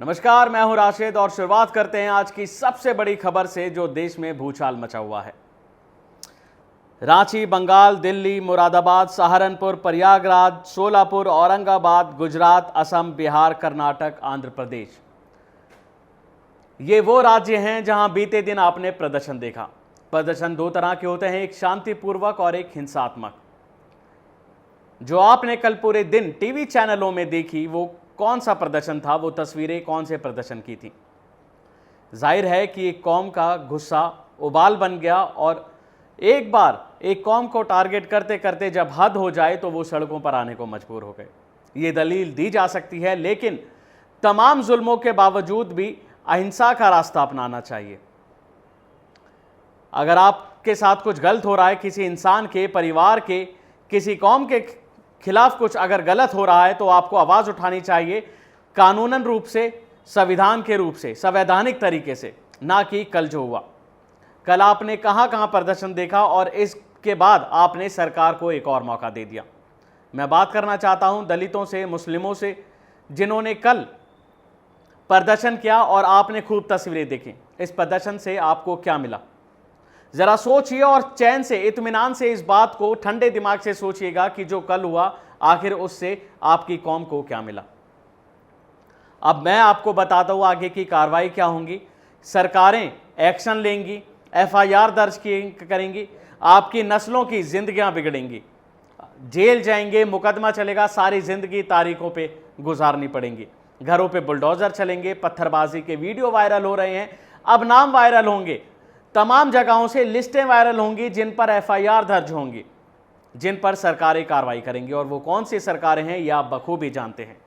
नमस्कार, मैं हूं राशिद और शुरुआत करते हैं आज की सबसे बड़ी खबर से जो देश में भूचाल मचा हुआ है। रांची, बंगाल, दिल्ली, मुरादाबाद, सहारनपुर, प्रयागराज, सोलापुर, औरंगाबाद, गुजरात, असम, बिहार, कर्नाटक, आंध्र प्रदेश, ये वो राज्य हैं जहां बीते दिन आपने प्रदर्शन देखा। प्रदर्शन दो तरह के होते हैं, एक शांतिपूर्वक और एक हिंसात्मक। जो आपने कल पूरे दिन टीवी चैनलों में देखी वो कौन सा प्रदर्शन था, वो तस्वीरें कौन से प्रदर्शन की थी? जाहिर है कि एक कौम का गुस्सा उबाल बन गया और एक बार एक कौम को टारगेट करते करते जब हद हो जाए तो वो सड़कों पर आने को मजबूर हो गए। ये दलील दी जा सकती है, लेकिन तमाम जुल्मों के बावजूद भी अहिंसा का रास्ता अपनाना चाहिए। अगर आपके साथ कुछ गलत हो रहा है, किसी इंसान के, परिवार के, किसी कौम के खिलाफ कुछ अगर गलत हो रहा है तो आपको आवाज उठानी चाहिए, कानूनन रूप से, संविधान के रूप से, संवैधानिक तरीके से, ना कि कल जो हुआ। कल आपने कहां कहां प्रदर्शन देखा और इसके बाद आपने सरकार को एक और मौका दे दिया। मैं बात करना चाहता हूं दलितों से, मुस्लिमों से, जिन्होंने कल प्रदर्शन किया और आपने खूब तस्वीरें देखी। इस प्रदर्शन से आपको क्या मिला? जरा सोचिए और चैन से, इत्मीनान से इस बात को ठंडे दिमाग से सोचिएगा कि जो कल हुआ आखिर उससे आपकी कौम को क्या मिला। अब मैं आपको बताता हूं आगे की कार्रवाई क्या होंगी। सरकारें एक्शन लेंगी, एफआईआर दर्ज करेंगी, आपकी नस्लों की जिंदगियां बिगड़ेंगी, जेल जाएंगे, मुकदमा चलेगा, सारी जिंदगी तारीखों पे गुजारनी पड़ेंगी, घरों पे बुलडोजर चलेंगे, पत्थरबाजी के वीडियो वायरल हो रहे हैं, अब नाम वायरल होंगे, तमाम जगहों से लिस्टें वायरल होंगी जिन पर एफआईआर दर्ज होंगी, जिन पर सरकारें कार्रवाई करेंगी। और वो कौन सी सरकारें हैं ये आप बखूबी जानते हैं।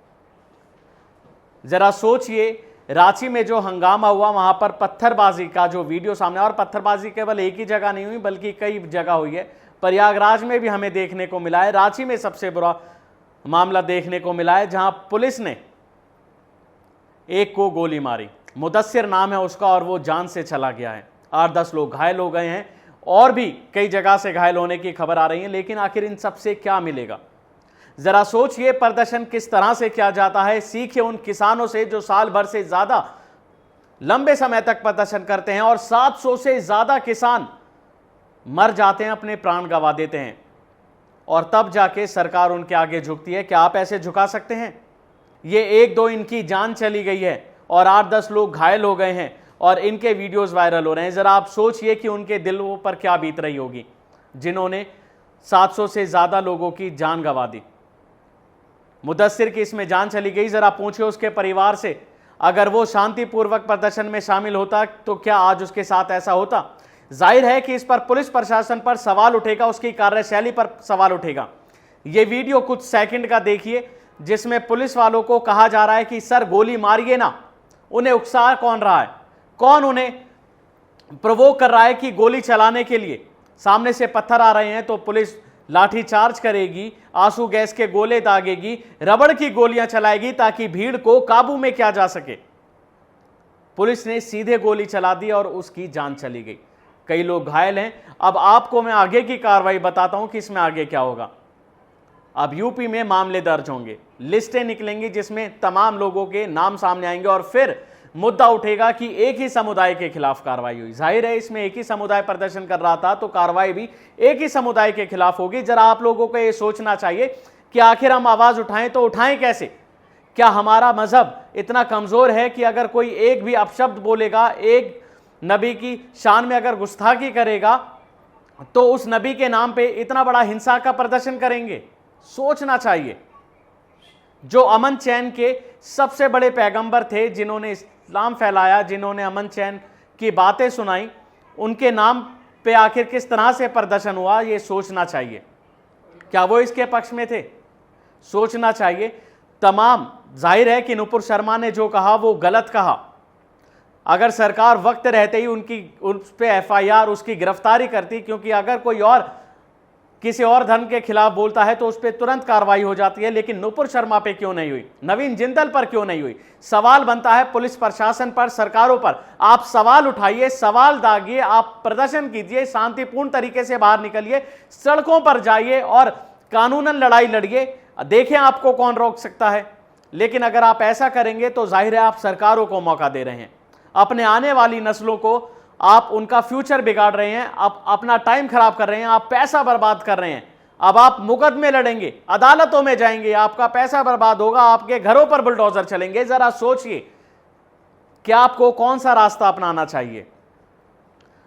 जरा सोचिए, रांची में जो हंगामा हुआ वहां पर पत्थरबाजी का जो वीडियो सामने, और पत्थरबाजी केवल एक ही जगह नहीं हुई बल्कि कई जगह हुई है। प्रयागराज में भी हमें देखने को मिला है। रांची में सबसे बुरा मामला देखने को मिला है जहां पुलिस ने एक को गोली मारी, मुदस्सिर नाम है उसका, और वो जान से चला गया है। 8-10 लोग घायल हो गए हैं और भी कई जगह से घायल होने की खबर आ रही है। लेकिन आखिर इन सब से क्या मिलेगा? जरा सोचिए, प्रदर्शन किस तरह से किया जाता है। सीखिए उन किसानों से जो साल भर से ज्यादा लंबे समय तक प्रदर्शन करते हैं और 700 से ज्यादा किसान मर जाते हैं, अपने प्राण गंवा देते हैं, और तब जाके सरकार उनके आगे झुकती है। क्या आप ऐसे झुका सकते हैं? ये 1-2 इनकी जान चली गई है और 8-10 लोग घायल हो गए हैं और इनके वीडियोस वायरल हो रहे हैं। जरा आप सोचिए कि उनके दिलों पर क्या बीत रही होगी जिन्होंने 700 से ज्यादा लोगों की जान गंवा दी। मुदस्सिर की इसमें जान चली गई। जरा पूछिए उसके परिवार से, अगर वो शांतिपूर्वक प्रदर्शन में शामिल होता तो क्या आज उसके साथ ऐसा होता? जाहिर है कि इस पर पुलिस प्रशासन पर सवाल उठेगा, उसकी कार्यशैली पर सवाल उठेगा। ये वीडियो कुछ सेकंड का देखिए जिसमें पुलिस वालों को कहा जा रहा है कि सर गोली मारिए ना। उन्हें उकसा कौन रहा है? कौन उन्हें प्रोवोक कर रहा है कि गोली चलाने के लिए? सामने से पत्थर आ रहे हैं तो पुलिस लाठी चार्ज करेगी, आंसू गैस के गोले दागेगी, रबड़ की गोलियां चलाएगी ताकि भीड़ को काबू में किया जा सके। पुलिस ने सीधे गोली चला दी और उसकी जान चली गई। कई लोग घायल हैं। अब आपको मैं आगे की कार्रवाई बताता हूं कि इसमें आगे क्या होगा। अब यूपी में मामले दर्ज होंगे, लिस्टें निकलेंगी जिसमें तमाम लोगों के नाम सामने आएंगे और फिर मुद्दा उठेगा कि एक ही समुदाय के खिलाफ कार्रवाई हुई। जाहिर है इसमें एक ही समुदाय प्रदर्शन कर रहा था तो कार्रवाई भी एक ही समुदाय के खिलाफ होगी। जरा आप लोगों को यह सोचना चाहिए कि आखिर हम आवाज उठाएं तो उठाएं कैसे? क्या हमारा मजहब इतना कमजोर है कि अगर कोई एक भी अपशब्द बोलेगा, एक नबी की शान में अगर गुस्ताखी करेगा तो उस नबी के नाम पे इतना बड़ा हिंसा का प्रदर्शन करेंगे? सोचना चाहिए। जो अमन चैन के सबसे बड़े पैगंबर थे, जिन्होंने इस्लाम फैलाया, जिन्होंने अमन चैन की बातें सुनाई, उनके नाम पे आखिर किस तरह से प्रदर्शन हुआ ये सोचना चाहिए। क्या वो इसके पक्ष में थे? सोचना चाहिए। तमाम जाहिर है कि नुपुर शर्मा ने जो कहा वो गलत कहा। अगर सरकार वक्त रहते ही उस पे एफआईआर, उसकी गिरफ्तारी करती, क्योंकि अगर कोई और किसी और धर्म के खिलाफ बोलता है तो उस पर तुरंत कार्रवाई हो जाती है, लेकिन नुपुर शर्मा पे क्यों नहीं हुई? नवीन जिंदल पर क्यों नहीं हुई? सवाल बनता है पुलिस प्रशासन पर, सरकारों पर। आप सवाल उठाइए, सवाल दागिए, आप प्रदर्शन कीजिए, शांतिपूर्ण तरीके से बाहर निकलिए, सड़कों पर जाइए और कानूनन लड़ाई लड़िए। देखें आपको कौन रोक सकता है। लेकिन अगर आप ऐसा करेंगे तो जाहिर है आप सरकारों को मौका दे रहे हैं, अपने आने वाली नस्लों को आप उनका फ्यूचर बिगाड़ रहे हैं, आप अपना टाइम खराब कर रहे हैं, आप पैसा बर्बाद कर रहे हैं। अब आप मुकदमे लड़ेंगे, अदालतों में जाएंगे, आपका पैसा बर्बाद होगा, आपके घरों पर बुलडोजर चलेंगे। जरा सोचिए कि आपको कौन सा रास्ता अपनाना चाहिए।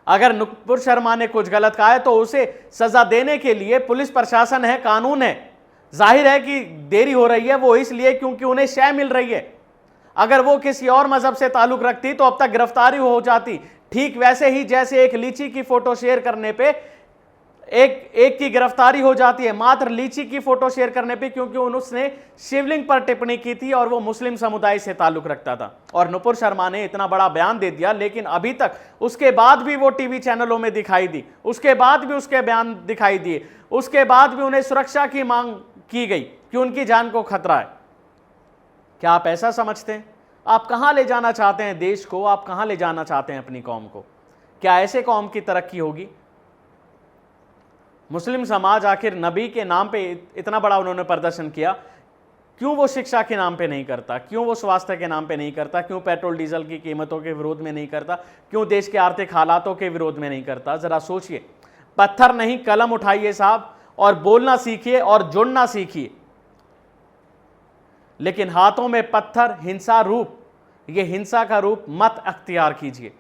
अगर नुपुर शर्मा ने कुछ गलत कहा है तो उसे सजा देने के लिए पुलिस प्रशासन है, कानून है। जाहिर है कि देरी हो रही है वो इसलिए क्योंकि उन्हें शय मिल रही है। अगर वो किसी और मजहब से ताल्लुक रखती तो अब तक गिरफ्तारी हो जाती। ठीक वैसे ही जैसे एक लीची की फोटो शेयर करने पे एक की गिरफ्तारी हो जाती है, मात्र लीची की फोटो शेयर करने पे, क्योंकि उसने शिवलिंग पर टिप्पणी की थी और वो मुस्लिम समुदाय से ताल्लुक रखता था। और नुपुर शर्मा ने इतना बड़ा बयान दे दिया, लेकिन अभी तक उसके बाद भी वो टीवी चैनलों में दिखाई दी, उसके बाद भी उसके बयान दिखाई दिए, उसके बाद भी उन्हें सुरक्षा की मांग की गई कि उनकी जान को खतरा है। क्या आप ऐसा समझते हैं? आप कहां ले जाना चाहते हैं देश को? आप कहां ले जाना चाहते हैं अपनी कौम को? क्या ऐसे कौम की तरक्की होगी? मुस्लिम समाज आखिर नबी के नाम पे इतना बड़ा उन्होंने प्रदर्शन किया, क्यों वो शिक्षा के नाम पे नहीं करता? क्यों वो स्वास्थ्य के नाम पे नहीं करता? क्यों पेट्रोल डीजल की कीमतों के विरोध में नहीं करता? क्यों देश के आर्थिक हालातों के विरोध में नहीं करता? जरा सोचिए। पत्थर नहीं कलम उठाइए साहब और बोलना सीखिए और जुड़ना सीखिए, लेकिन हाथों में पत्थर हिंसा रूप, ये हिंसा का रूप मत अख्तियार कीजिए।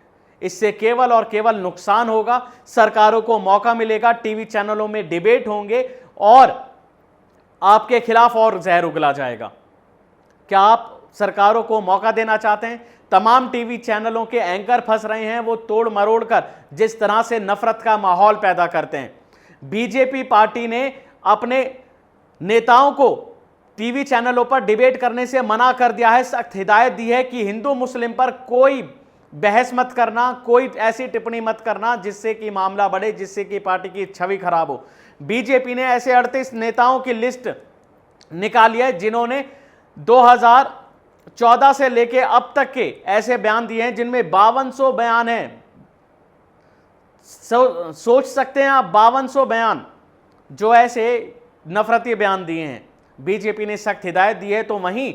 इससे केवल और केवल नुकसान होगा। सरकारों को मौका मिलेगा, टीवी चैनलों में डिबेट होंगे और आपके खिलाफ और जहर उगला जाएगा। क्या आप सरकारों को मौका देना चाहते हैं? तमाम टीवी चैनलों के एंकर फंस रहे हैं, वो तोड़ मरोड़ कर जिस तरह से नफरत का माहौल पैदा करते हैं। बीजेपी पार्टी ने अपने नेताओं को टीवी चैनलों पर डिबेट करने से मना कर दिया है, सख्त हिदायत दी है कि हिंदू मुस्लिम पर कोई बहस मत करना, कोई ऐसी टिप्पणी मत करना जिससे कि मामला बढ़े, जिससे कि पार्टी की छवि खराब हो। बीजेपी ने ऐसे 38 नेताओं की लिस्ट निकाली है जिन्होंने 2014 से लेके अब तक के ऐसे बयान दिए हैं जिनमें 5200 बयान हैं। सोच सकते हैं आप, 5200 बयान जो ऐसे नफरती बयान दिए हैं। बीजेपी ने सख्त हिदायत दी है। तो वहीं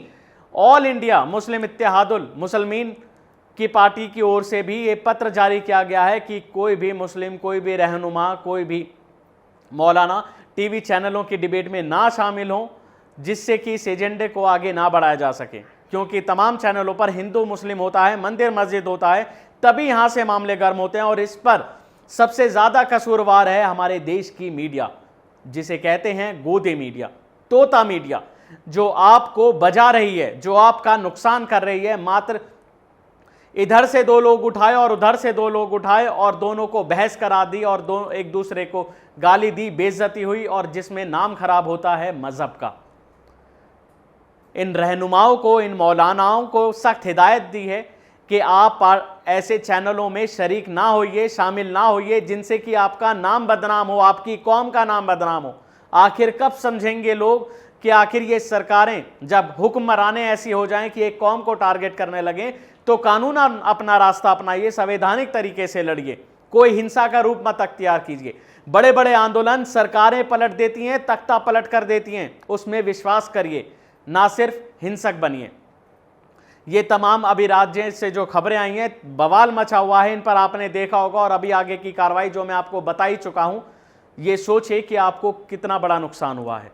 all India Muslim Ittehadul Muslimeen की पार्टी की ओर से भी ये पत्र जारी किया गया है कि कोई भी मुस्लिम, कोई भी रहनुमा, कोई भी मौलाना टीवी चैनलों की डिबेट में ना शामिल हो, जिससे कि इस एजेंडे को आगे ना बढ़ाया जा सके। क्योंकि तमाम चैनलों पर हिंदू मुस्लिम होता है, मंदिर मस्जिद होता है, तभी यहां से मामले गर्म होते हैं। और इस पर सबसे ज्यादा कसूरवार है हमारे देश की मीडिया, जिसे कहते हैं गोदे मीडिया, तोता मीडिया, जो आपको बजा रही है, जो आपका नुकसान कर रही है। मात्र इधर से दो लोग उठाए और उधर से दो लोग उठाए और दोनों को बहस करा दी और एक दूसरे को गाली दी, बेइज्जती हुई, और जिसमें नाम खराब होता है मजहब का। इन रहनुमाओं को, इन मौलानाओं को सख्त हिदायत दी है कि आप ऐसे चैनलों में शरीक ना होइए, शामिल ना होइए जिनसे कि आपका नाम बदनाम हो, आपकी कौम का नाम बदनाम हो। आखिर कब समझेंगे लोग कि आखिर ये सरकारें जब हुक्मरानें ऐसी हो जाएं कि एक कौम को टारगेट करने लगें, तो कानून अपना रास्ता अपनाइए, संवैधानिक तरीके से लड़िए, कोई हिंसा का रूप मत अख्तियार कीजिए। बड़े बड़े आंदोलन सरकारें पलट देती हैं, तख्ता पलट कर देती हैं, उसमें विश्वास करिए, ना सिर्फ हिंसक बनिए। ये तमाम अभी राज्य से जो खबरें आई हैं, बवाल मचा हुआ है, इन पर आपने देखा होगा। और अभी आगे की कार्रवाई जो मैं आपको बता ही चुका हूं, ये सोचिए कि आपको कितना बड़ा नुकसान हुआ है।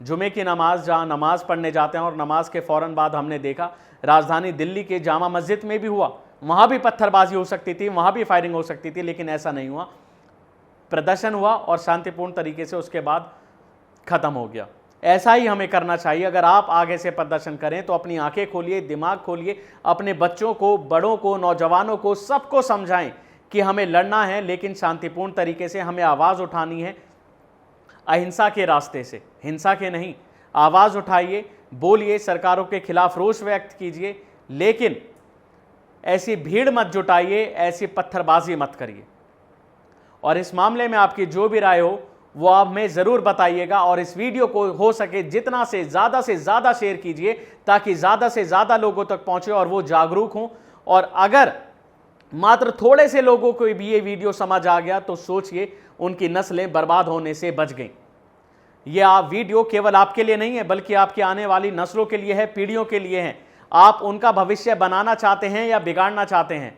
जुमे की नमाज, जहां नमाज पढ़ने जाते हैं और नमाज के फौरन बाद हमने देखा राजधानी दिल्ली के जामा मस्जिद में भी हुआ, वहां भी पत्थरबाजी हो सकती थी, वहां भी फायरिंग हो सकती थी, लेकिन ऐसा नहीं हुआ। प्रदर्शन हुआ और शांतिपूर्ण तरीके से उसके बाद खत्म हो गया। ऐसा ही हमें करना चाहिए। अगर आप आगे से प्रदर्शन करें तो अपनी आंखें खोलिए, दिमाग खोलिए, अपने बच्चों को, बड़ों को, नौजवानों को, सबको समझाएं कि हमें लड़ना है, लेकिन शांतिपूर्ण तरीके से हमें आवाज़ उठानी है, अहिंसा के रास्ते से, हिंसा के नहीं। आवाज़ उठाइए, बोलिए, सरकारों के खिलाफ रोष व्यक्त कीजिए, लेकिन ऐसी भीड़ मत जुटाइए, ऐसी पत्थरबाजी मत करिए। और इस मामले में आपकी जो भी राय हो वो आप हमें ज़रूर बताइएगा। और इस वीडियो को हो सके जितना से ज़्यादा शेयर कीजिए, ताकि ज़्यादा से ज़्यादा लोगों तक पहुँचे और वो जागरूक हों। और अगर मात्र थोड़े से लोगों को भी ये वीडियो समझ आ गया तो सोचिए, उनकी नस्लें बर्बाद होने से बच गईं। यह वीडियो केवल आपके लिए नहीं है, बल्कि आपकी आने वाली नस्लों के लिए है, पीढ़ियों के लिए है। आप उनका भविष्य बनाना चाहते हैं या बिगाड़ना चाहते हैं,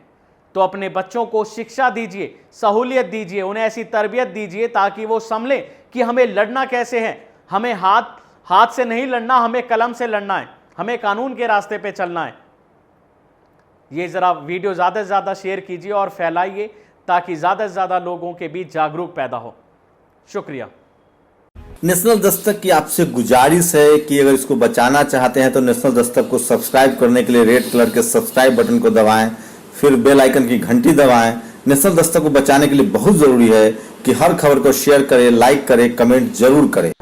तो अपने बच्चों को शिक्षा दीजिए, सहूलियत दीजिए, उन्हें ऐसी तरबियत दीजिए ताकि वो समझें कि हमें लड़ना कैसे है। हमें हाथ से नहीं लड़ना, हमें कलम से लड़ना है, हमें कानून के रास्ते पे चलना है। ये ज़रा वीडियो ज़्यादा से ज़्यादा शेयर कीजिए और फैलाइए ताकि ज़्यादा से ज़्यादा लोगों के बीच जागरूक पैदा हो। शुक्रिया। नेशनल दस्तक की आपसे गुजारिश है कि अगर इसको बचाना चाहते हैं तो नेशनल दस्तक को सब्सक्राइब करने के लिए रेड कलर के सब्सक्राइब बटन को दबाएं, फिर बेल आइकन की घंटी दबाएं। नेशनल दस्तक को बचाने के लिए बहुत जरूरी है कि हर खबर को शेयर करें, लाइक करें, कमेंट जरूर करें।